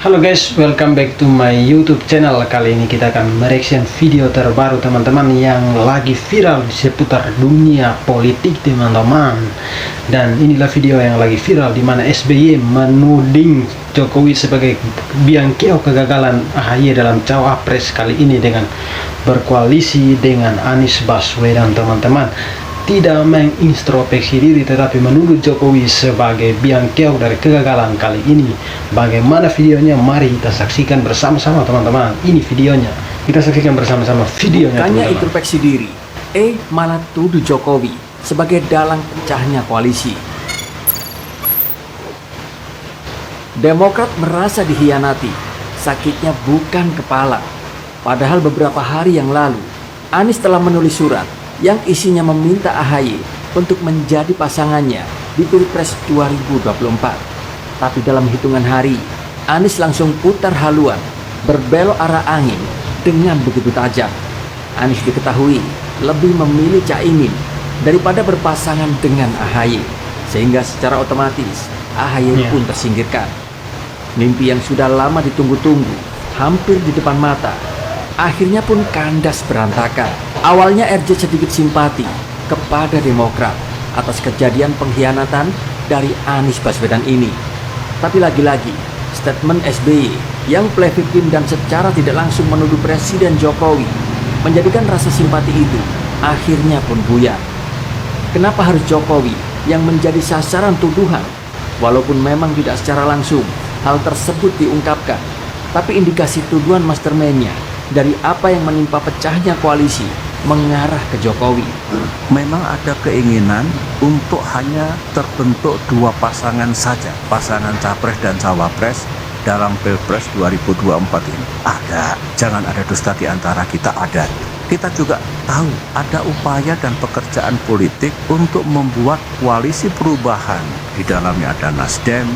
Halo guys, welcome back to my YouTube channel. Kali ini kita akan mereaction video terbaru teman-teman yang lagi viral di seputar dunia politik teman-teman. Dan inilah video yang lagi viral di mana SBY menuding Jokowi sebagai biang keok kegagalan AHY dalam cawapres kali ini dengan berkoalisi dengan Anies Baswedan teman-teman. Tidak mengintrospeksi diri tetapi menuduh Jokowi sebagai biang keok dari kegagalan kali ini. Bagaimana videonya? Mari kita saksikan bersama-sama teman-teman. Ini videonya, kita saksikan bersama-sama videonya Bukannya teman-teman. introspeksi diri, malah tuduh Jokowi sebagai dalang pecahnya koalisi. Demokrat merasa dihianati, sakitnya bukan kepala. Padahal beberapa hari yang lalu Anies telah menulis surat yang isinya meminta AHY untuk menjadi pasangannya di Pilpres 2024. Tapi dalam hitungan hari, Anies langsung putar haluan, berbelok arah angin dengan begitu tajam. Anies diketahui lebih memilih Caimin daripada berpasangan dengan AHY, sehingga secara otomatis AHY pun tersingkirkan. Mimpi yang sudah lama ditunggu-tunggu, hampir di depan mata, akhirnya pun kandas berantakan. Awalnya RJ sedikit simpati kepada Demokrat atas kejadian pengkhianatan dari Anies Baswedan ini. Tapi lagi-lagi, statement SBY yang play victim dan secara tidak langsung menuduh Presiden Jokowi menjadikan rasa simpati itu akhirnya pun buyar. Kenapa harus Jokowi yang menjadi sasaran tuduhan? Walaupun memang tidak secara langsung hal tersebut diungkapkan, tapi indikasi tuduhan mastermind-nya dari apa yang menimpa pecahnya koalisi mengarah ke Jokowi. Memang ada keinginan untuk hanya terbentuk dua pasangan saja, pasangan capres dan cawapres dalam Pilpres 2024 ini. Ada, jangan ada dusta di antara kita, ada. Kita juga tahu ada upaya dan pekerjaan politik untuk membuat koalisi perubahan. Di dalamnya ada Nasdem,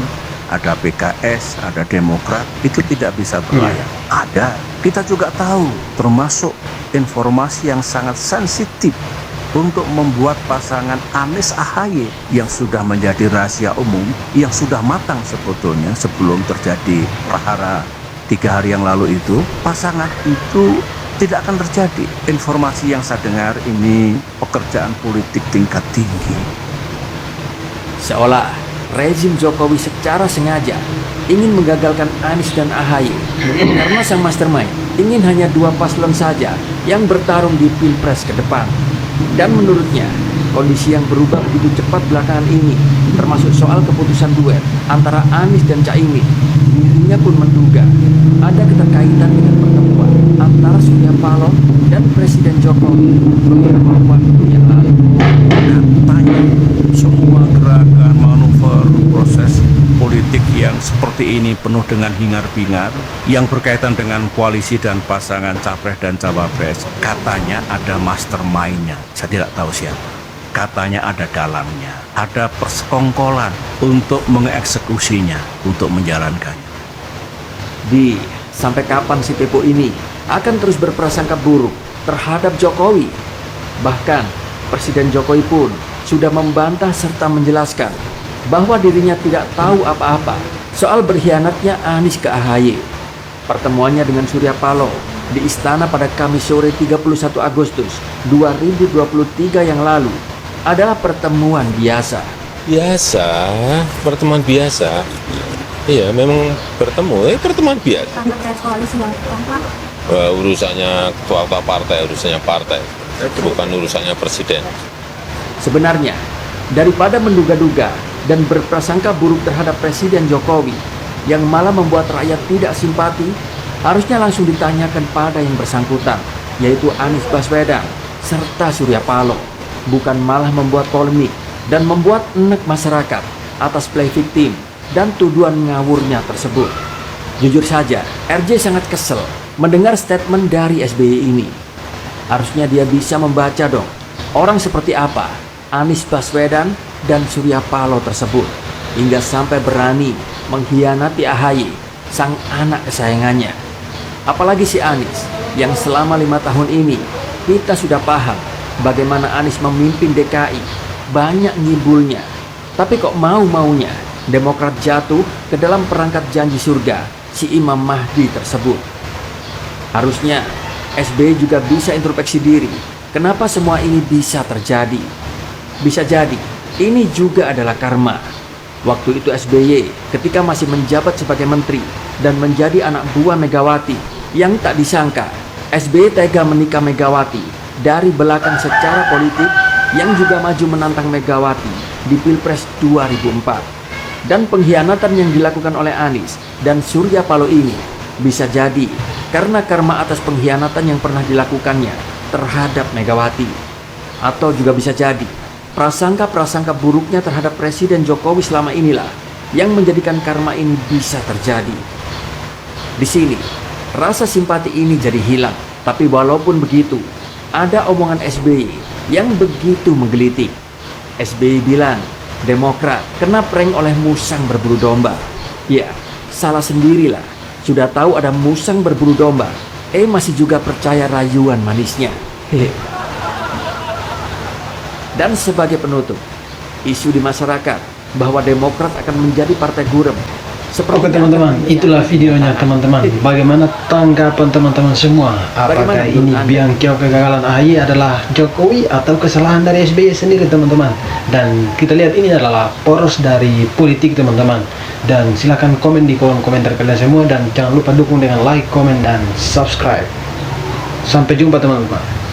ada PKS, ada Demokrat, itu tidak bisa berlayar. Ada, kita juga tahu, termasuk informasi yang sangat sensitif untuk membuat pasangan Anies AHY yang sudah menjadi rahasia umum, yang sudah matang sebetulnya sebelum terjadi prahara 3 hari yang lalu itu, pasangan itu tidak akan terjadi. Informasi yang saya dengar ini pekerjaan politik tingkat tinggi. Seolah rezim Jokowi secara sengaja ingin menggagalkan Anies dan AHY karena sang mastermind ingin hanya dua paslon saja yang bertarung di Pilpres ke depan. Dan menurutnya, kondisi yang berubah begitu cepat belakangan ini, termasuk soal keputusan duet antara Anies dan Caimin, dirinya pun menduga ada keterkaitan dengan pertemuan antara Surya Paloh dan Presiden Jokowi beberapa waktu yang lalu. Katanya semua gerakan, manuver, proses politik yang seperti ini penuh dengan hingar-bingar yang berkaitan dengan koalisi dan pasangan capres dan cawapres, katanya ada mastermind-nya. Saya tidak tahu siapa. Katanya ada dalangnya, ada persekongkolan untuk mengeksekusinya, untuk menjalankannya. Sampai kapan si Pepo ini akan terus berprasangka buruk terhadap Jokowi? Bahkan Presiden Jokowi pun sudah membantah serta menjelaskan bahwa dirinya tidak tahu apa-apa soal berkhianatnya Anies ke AHY. Pertemuannya dengan Surya Paloh di istana pada Kamis sore 31 Agustus 2023 yang lalu adalah pertemuan biasa. Pertemuan biasa. Iya, memang pertemuan biasa. Terkait koalisi yang kompak. Urusannya ketua partai, urusannya partai, bukan urusannya presiden. Sebenarnya, daripada menduga-duga dan berprasangka buruk terhadap Presiden Jokowi yang malah membuat rakyat tidak simpati, harusnya langsung ditanyakan pada yang bersangkutan, yaitu Anies Baswedan serta Surya Paloh, bukan malah membuat polemik dan membuat enek masyarakat atas play victim dan tuduhan ngawurnya tersebut. Jujur saja, RJ sangat kesel mendengar statement dari SBY ini. Harusnya dia bisa membaca dong, orang seperti apa Anies Baswedan dan Surya Paloh tersebut, hingga sampai berani mengkhianati AHY, sang anak kesayangannya. Apalagi si Anies yang selama 5 tahun ini kita sudah paham bagaimana Anies memimpin DKI, banyak ngibulnya. Tapi kok mau-maunya Demokrat jatuh ke dalam perangkap janji surga si Imam Mahdi tersebut. Harusnya SBY juga bisa introspeksi diri. Kenapa semua ini bisa terjadi? Bisa jadi ini juga adalah karma. Waktu itu SBY ketika masih menjabat sebagai menteri dan menjadi anak buah Megawati, yang tak disangka SBY tega menikah Megawati dari belakang secara politik, yang juga maju menantang Megawati di Pilpres 2004. Dan pengkhianatan yang dilakukan oleh Anies dan Surya Paloh ini bisa jadi karena karma atas pengkhianatan yang pernah dilakukannya terhadap Megawati. Atau juga bisa jadi prasangka-prasangka buruknya terhadap Presiden Jokowi selama inilah yang menjadikan karma ini bisa terjadi. Di sini, rasa simpati ini jadi hilang. Tapi walaupun begitu, ada omongan SBY yang begitu menggelitik. SBY bilang, Demokrat kena prank oleh musang berburu domba. Ya, salah sendirilah. Sudah tahu ada musang berburu domba, masih juga percaya rayuan manisnya. Hehe. Dan sebagai penutup, isu di masyarakat bahwa Demokrat akan menjadi partai gurem. Oke teman-teman, itulah videonya teman-teman. Bagaimana tanggapan teman-teman semua? Apakah ini Biangkio kegagalan AHY adalah Jokowi atau kesalahan dari SBY sendiri teman-teman? Dan kita lihat ini adalah poros dari politik teman-teman. Dan silahkan komen di kolom komentar kalian semua. Dan jangan lupa dukung dengan like, komen, dan subscribe. Sampai jumpa teman-teman.